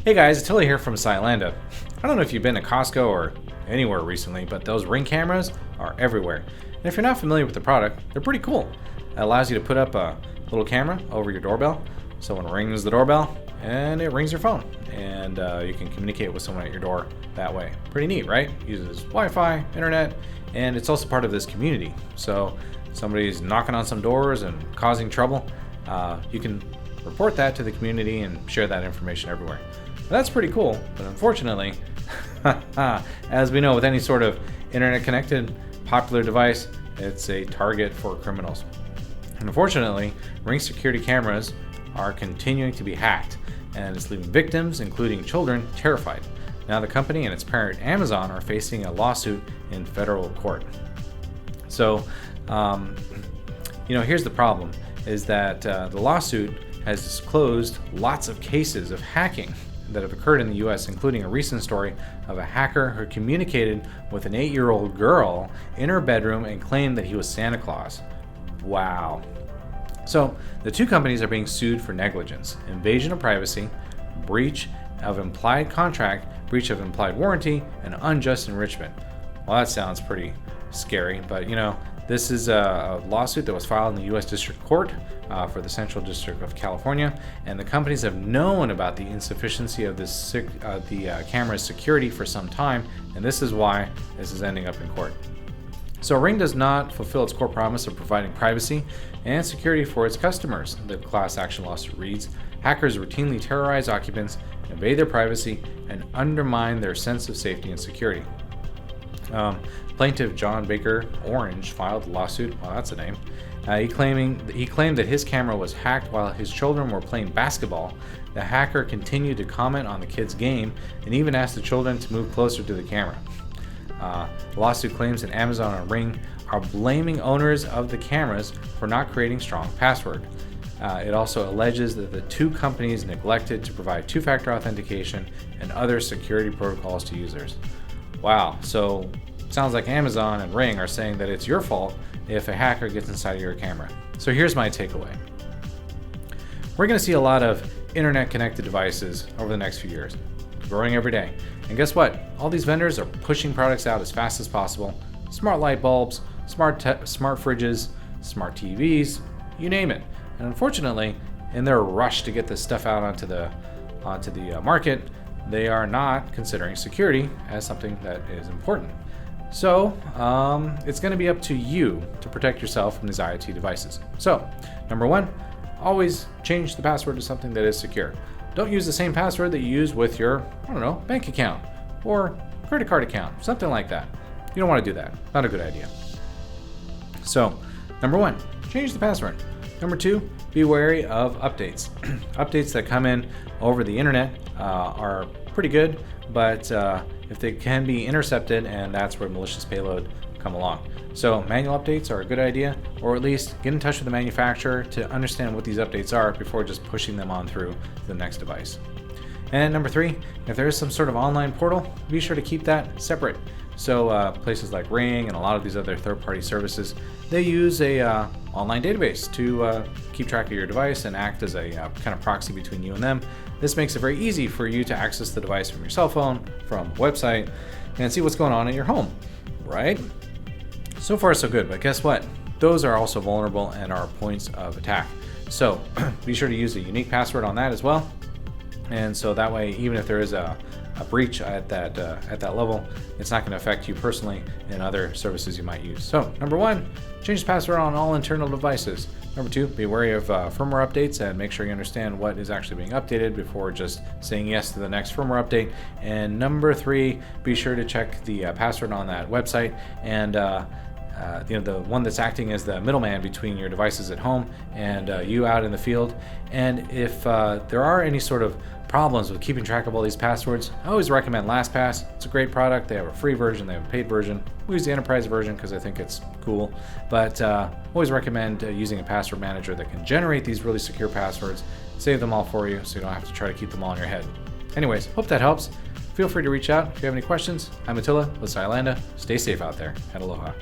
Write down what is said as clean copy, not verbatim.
Hey guys, Attila here from Silanda. I don't know if you've been to Costco or anywhere recently, but those Ring cameras are everywhere. And if you're not familiar with the product, they're pretty cool. It allows you to put up a little camera over your doorbell. Someone rings the doorbell and it rings your phone. And you can communicate with someone at your door that way. Pretty neat, right? Uses Wi-Fi, internet, and it's also part of this community. So somebody's knocking on some doors and causing trouble, you can report that to the community and share that information everywhere. That's pretty cool, but unfortunately, as we know with any sort of internet-connected popular device, it's a target for criminals. And unfortunately, Ring security cameras are continuing to be hacked, and it's leaving victims, including children, terrified. Now the company and its parent Amazon are facing a lawsuit in federal court. So, here's the problem, is that the lawsuit has disclosed lots of cases of hacking that have occurred in the US, including a recent story of a hacker who communicated with an 8-year-old girl in her bedroom and claimed that he was Santa Claus. Wow. So the two companies are being sued for negligence, invasion of privacy, breach of implied contract, breach of implied warranty, and unjust enrichment. Well, that sounds pretty scary, but this is a lawsuit that was filed in the U.S. District Court for the Central District of California, and the companies have known about the insufficiency of the camera's security for some time, and this is why this is ending up in court. So Ring does not fulfill its core promise of providing privacy and security for its customers. The class action lawsuit reads, hackers routinely terrorize occupants, invade their privacy, and undermine their sense of safety and security. Plaintiff John Baker Orange filed a lawsuit. Well, that's a name. He claimed that his camera was hacked while his children were playing basketball. The hacker continued to comment on the kids' game and even asked the children to move closer to the camera. The lawsuit claims that Amazon and Ring are blaming owners of the cameras for not creating strong password. It also alleges that the two companies neglected to provide two-factor authentication and other security protocols to users. Wow, so sounds like Amazon and Ring are saying that it's your fault if a hacker gets inside of your camera. So here's my takeaway. We're going to see a lot of internet-connected devices over the next few years, growing every day. And guess what? All these vendors are pushing products out as fast as possible. Smart light bulbs, smart fridges, smart TVs, you name it. And unfortunately, in their rush to get this stuff out onto the market, they are not considering security as something that is important. So it's going to be up to you to protect yourself from these IoT devices. So, number one, always change the password to something that is secure. Don't use the same password that you use with your, bank account or credit card account, something like that. You don't want to do that. Not a good idea. So, number one, change the password. Number two, be wary of updates. Updates that come in over the internet are pretty good, but if they can be intercepted, and that's where malicious payload come along. So manual updates are a good idea, or at least get in touch with the manufacturer to understand what these updates are before just pushing them on through to the next device. And number three, if there is some sort of online portal, be sure to keep that separate. So places like Ring and a lot of these other third-party services, they use a online database to keep track of your device and act as a kind of proxy between you and them. This makes it very easy for you to access the device from your cell phone, from a website, and see what's going on in your home, right? So far, so good, but guess what? Those are also vulnerable and are points of attack. So be sure to use a unique password on that as well. And so that way, even if there is a breach at that level, it's not going to affect you personally and other services you might use. So number one, change the password on all internal devices. Number two, be wary of firmware updates and make sure you understand what is actually being updated before just saying yes to the next firmware update. And number three, be sure to check the password on that website and the one that's acting as the middleman between your devices at home and you out in the field. And if there are any sort of problems with keeping track of all these passwords, I always recommend LastPass. It's a great product. They have a free version, they have a paid version. We use the enterprise version because I think it's cool, but always recommend using a password manager that can generate these really secure passwords, save them all for you so you don't have to try to keep them all in your head. Anyways, hope that helps. Feel free to reach out if you have any questions. I'm Attila with Silanda. Stay safe out there, and aloha.